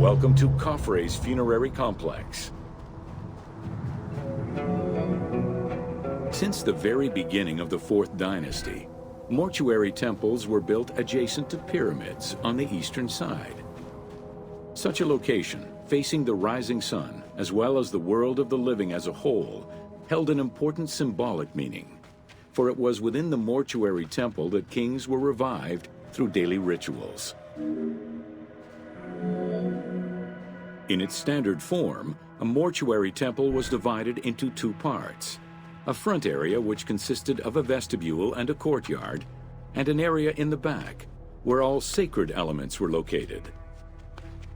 Welcome to Khafre's Funerary Complex. Since the very beginning of the 4th dynasty, mortuary temples were built adjacent to pyramids on the eastern side. Such a location, facing the rising sun, as well as the world of the living as a whole, held an important symbolic meaning, for it was within the mortuary temple that kings were revived through daily rituals. In its standard form, a mortuary temple was divided into 2 parts: a front area which consisted of a vestibule and a courtyard, and an area in the back, where all sacred elements were located.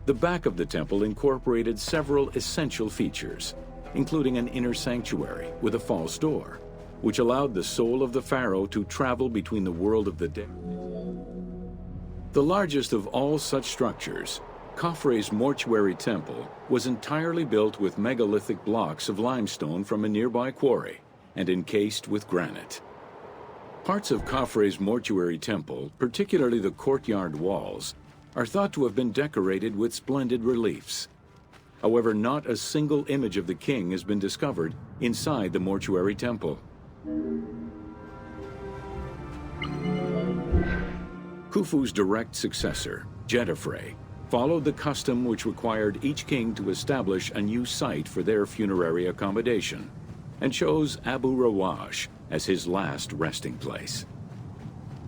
The back of the temple incorporated several essential features, including an inner sanctuary with a false door, which allowed the soul of the pharaoh to travel between the world of the dead. The largest of all such structures, Khafre's mortuary temple, was entirely built with megalithic blocks of limestone from a nearby quarry and encased with granite. Parts of Khafre's mortuary temple, particularly the courtyard walls, are thought to have been decorated with splendid reliefs. However, not a single image of the king has been discovered inside the mortuary temple. Khufu's direct successor, Khafre, followed the custom which required each king to establish a new site for their funerary accommodation, and chose Abu Rawash as his last resting place.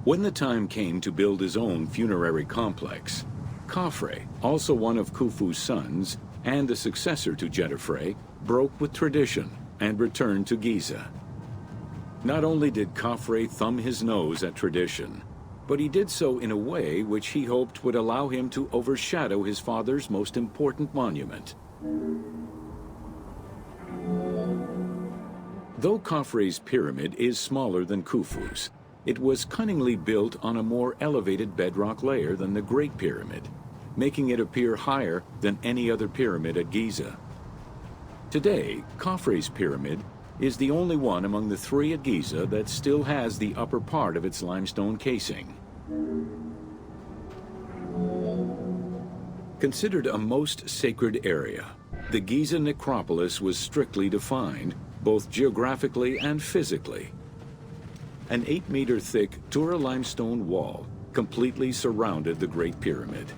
When the time came to build his own funerary complex, Khafre, also one of Khufu's sons and the successor to Khafre, broke with tradition and returned to Giza. Not only did Khafre thumb his nose at tradition, but he did so in a way which he hoped would allow him to overshadow his father's most important monument. Though Khafre's pyramid is smaller than Khufu's, it was cunningly built on a more elevated bedrock layer than the Great Pyramid, making it appear higher than any other pyramid at Giza. Today, Khafre's pyramid is the only one among the 3 at Giza that still has the upper part of its limestone casing. Considered a most sacred area, the Giza necropolis was strictly defined, both geographically and physically. An 8-meter thick Tura limestone wall completely surrounded the Great Pyramid.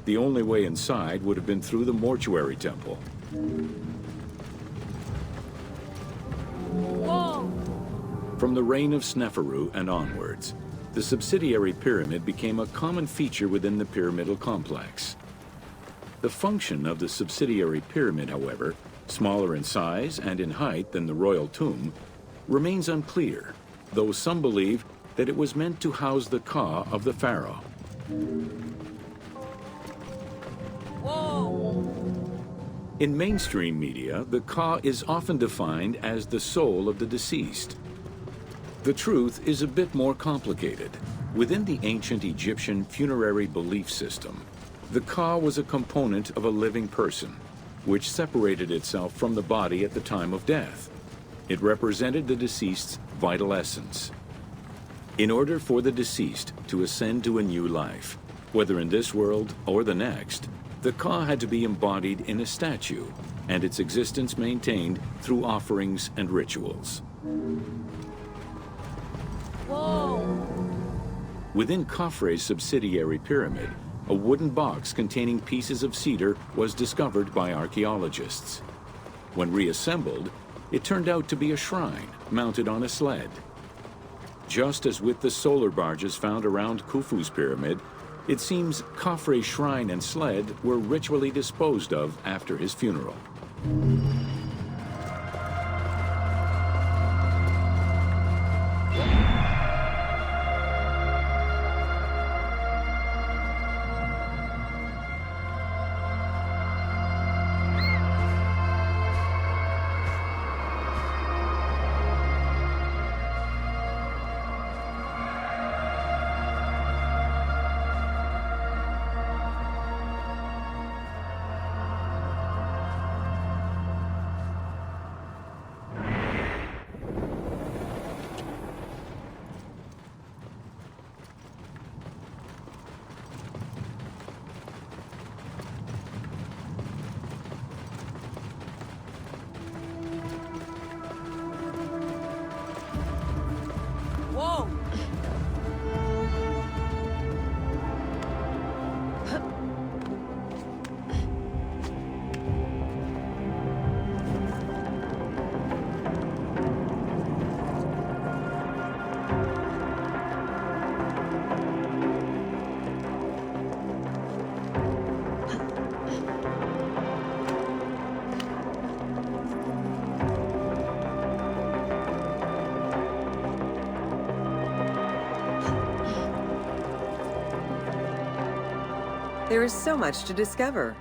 The only way inside would have been through the mortuary temple. Whoa. From the reign of Sneferu and onwards, the subsidiary pyramid became a common feature within the pyramidal complex. The function of the subsidiary pyramid, however, smaller in size and in height than the royal tomb, remains unclear, though some believe that it was meant to house the Khaw of the pharaoh. Whoa. In mainstream media, the Khaw is often defined as the soul of the deceased. The truth is a bit more complicated. Within the ancient Egyptian funerary belief system, the Khaw was a component of a living person, which separated itself from the body at the time of death. It represented the deceased's vital essence. In order for the deceased to ascend to a new life, whether in this world or the next, the Khaw had to be embodied in a statue, and its existence maintained through offerings and rituals. Whoa. Within Khafre's subsidiary pyramid, a wooden box containing pieces of cedar was discovered by archaeologists. When reassembled, it turned out to be a shrine mounted on a sled. Just as with the solar barges found around Khufu's pyramid, it seems Khafre's shrine and sled were ritually disposed of after his funeral. Whoa! There is so much to discover.